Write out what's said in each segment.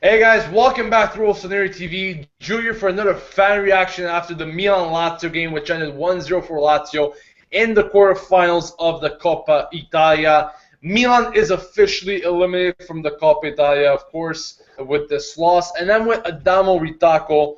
Hey guys, welcome back to Rossoneri TV. Junior for another fan reaction after the Milan Lazio game, which ended 1-0 for Lazio in the quarterfinals of the Coppa Italia. Milan is officially eliminated from the Coppa Italia, of course, with this loss. And then with Adamo Ritaco,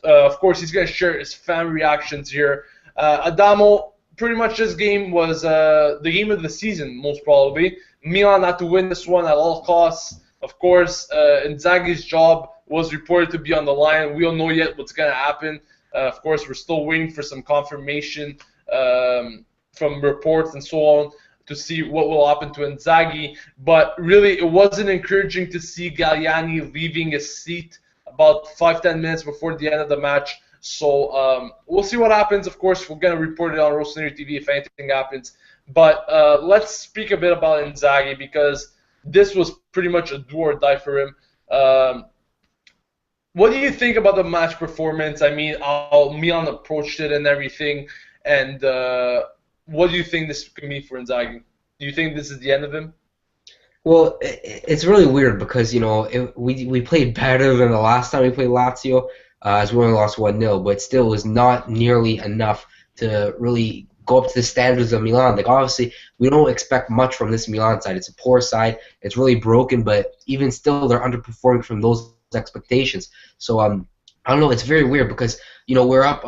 of course, he's going to share his fan reactions here. Adamo, pretty much this game was the game of the season, most probably. Milan had to win this one at all costs. Of course, Inzaghi's job was reported to be on the line. We don't know yet what's going to happen. Of course, we're still waiting for some confirmation from reports and so on to see what will happen to Inzaghi. But really, it wasn't encouraging to see Galliani leaving his seat about 5-10 minutes before the end of the match. So we'll see what happens. Of course, we're going to report it on Rossoneri TV if anything happens. But let's speak a bit about Inzaghi because this was pretty much a do or die for him. What do you think about the match performance? I mean, how Milan approached it and everything. And what do you think this can mean for Inzaghi? Do you think this is the end of him? Well, it's really weird because we played better than the last time we played Lazio, as we only lost 1-0, but still was not nearly enough to really go up to the standards of Milan. Like obviously, we don't expect much from this Milan side. It's a poor side. It's really broken, but even still, they're underperforming from those expectations. So I don't know. It's very weird because we're up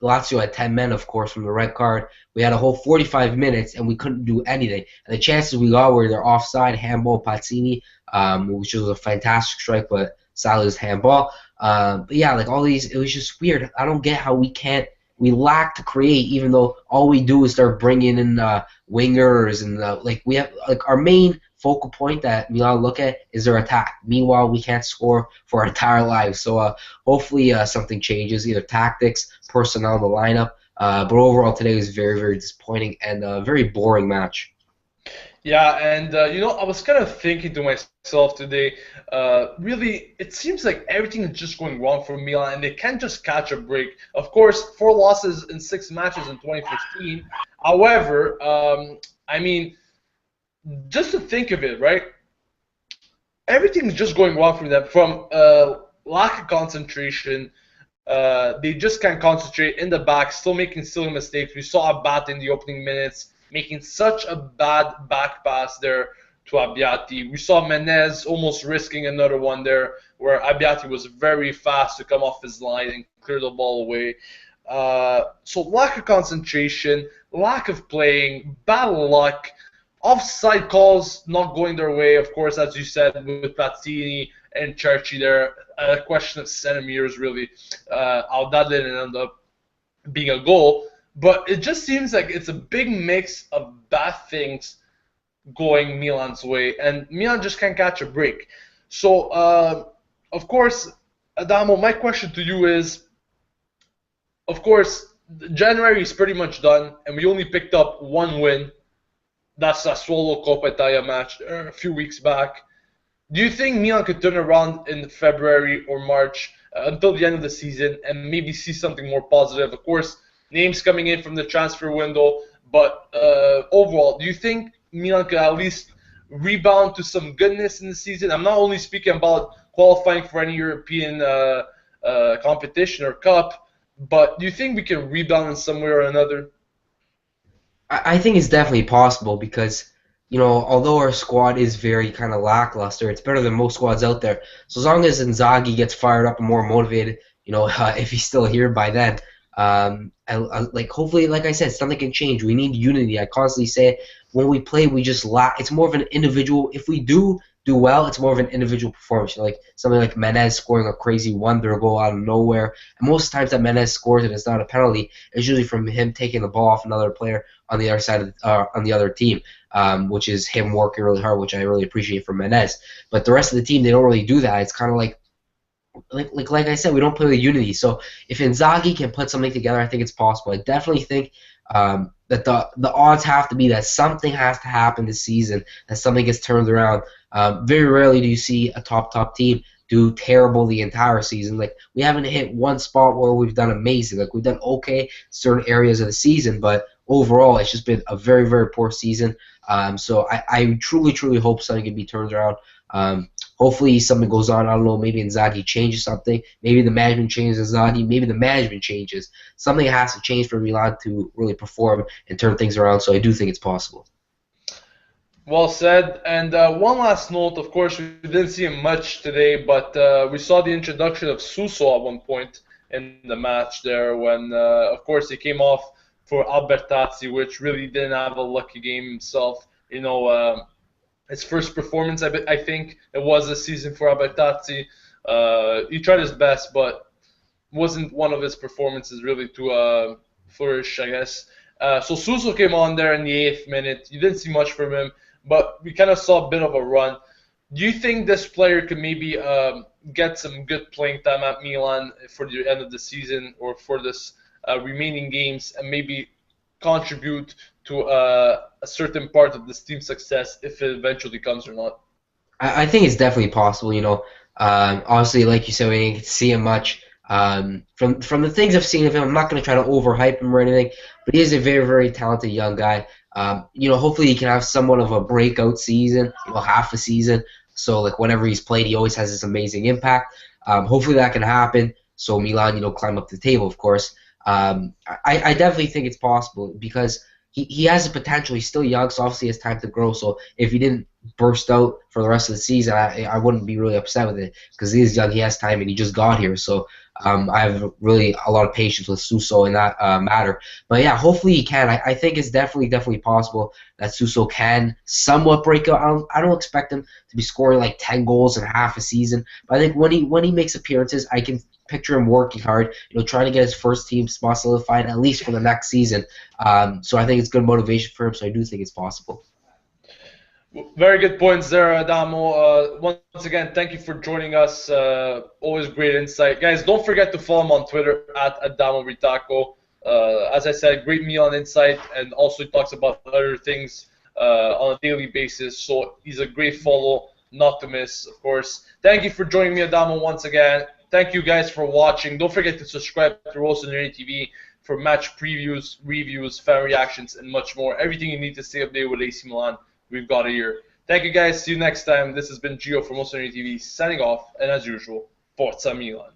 Lazio at 10 men, of course, from the red card. We had a whole 45 minutes and we couldn't do anything. And the chances we got were they're offside, handball, Pazzini, which was a fantastic strike, but sadly it was handball. But yeah, like all these, it was just weird. I don't get how we lack to create, even though all we do is start bringing in wingers and we have like our main focal point that Milan look at is their attack. Meanwhile, we can't score for our entire lives. So hopefully something changes, either tactics, personnel, the lineup. But overall, today was very, very disappointing and a very boring match. Yeah, and I was kind of thinking to myself today, really, it seems like everything is just going wrong for Milan, and they can't just catch a break. Of course, 4 losses in 6 matches in 2015. However, I mean, just to think of it, right? Everything's just going wrong for them from lack of concentration. They just can't concentrate in the back, still making silly mistakes. We saw Abate in the opening minutes making such a bad back pass there to Abbiati. We saw Menez almost risking another one there where Abbiati was very fast to come off his line and clear the ball away. So lack of concentration, lack of playing, bad luck, offside calls not going their way, of course, as you said, with Pazzini and Cerci there. A question of centimeters, really, how that didn't end up being a goal. But it just seems like it's a big mix of bad things going Milan's way, and Milan just can't catch a break. So, of course, Adamo, my question to you is, of course, January is pretty much done, and we only picked up one win. That's a solo Coppa Italia match a few weeks back. Do you think Milan could turn around in February or March until the end of the season and maybe see something more positive? Of course, names coming in from the transfer window, but overall, do you think Milan could at least rebound to some goodness in the season? I'm not only speaking about qualifying for any European competition or cup, but do you think we can rebound in some way or another? I think it's definitely possible because, although our squad is very kind of lackluster, it's better than most squads out there. So as long as Inzaghi gets fired up and more motivated, if he's still here by then, hopefully, like I said, something can change. We need unity. I constantly say it. When we play, we just lack. It's more of an individual. If we do well, it's more of an individual performance. Like something like Menez scoring a crazy wonder goal out of nowhere. And most times that Menez scores and it's not a penalty, it's usually from him taking the ball off another player on the other side of on the other team, which is him working really hard, which I really appreciate from Menez. But the rest of the team, they don't really do that. It's kind of like I said, we don't play with unity. So if Inzaghi can put something together, I think it's possible. I definitely think that the odds have to be that something has to happen this season, that something gets turned around. Very rarely do you see a top team do terrible the entire season. Like we haven't hit one spot where we've done amazing. Like we've done okay in certain areas of the season, but overall it's just been a very, very poor season. So I truly hope something can be turned around. Hopefully something goes on. I don't know. Maybe Inzaghi changes something. Maybe the management changes Inzaghi. Maybe the management changes. Something has to change for Milan to really perform and turn things around. So I do think it's possible. Well said. And one last note, of course, we didn't see him much today, but we saw the introduction of Suso at one point in the match there when, of course, he came off for Albertazzi, which really didn't have a lucky game himself. His first performance, I think it was this season for Albertazzi. He tried his best, but wasn't one of his performances really to flourish, I guess. So Suso came on there in the 8th minute. You didn't see much from him, but we kind of saw a bit of a run. Do you think this player could maybe get some good playing time at Milan for the end of the season or for this remaining games and maybe contribute to a certain part of this team's success if it eventually comes or not? I think it's definitely possible. Obviously, like you said, we didn't get to see him much. From the things I've seen of him, I'm not going to try to overhype him or anything, but he is a very, very talented young guy. Hopefully he can have somewhat of a breakout season, half a season. So like whenever he's played, he always has this amazing impact. Hopefully that can happen. So Milan, climb up the table, of course. I definitely think it's possible because he has the potential. He's still young, so obviously he has time to grow. So if he didn't burst out for the rest of the season, I wouldn't be really upset with it because he is young, he has time, and he just got here. So I have really a lot of patience with Suso in that matter. But yeah, hopefully he can. I think it's definitely possible that Suso can somewhat break out. I don't expect him to be scoring like 10 goals in half a season, but I think when he makes appearances, I can picture him working hard, trying to get his first team spot solidified at least for the next season. So I think it's good motivation for him. So I do think it's possible. Very good points there, Adamo. Once again, thank you for joining us. Always great insight. Guys, don't forget to follow him on Twitter at Adamo Ritaco. As I said, great Milan insight, and also he talks about other things on a daily basis. So he's a great follow, not to miss, of course. Thank you for joining me, Adamo, once again. Thank you guys for watching. Don't forget to subscribe to Rossoneri TV for match previews, reviews, fan reactions, and much more. Everything you need to stay updated with AC Milan, we've got it here. Thank you guys. See you next time. This has been Gio from Rossoneri TV signing off. And as usual, Forza Milan.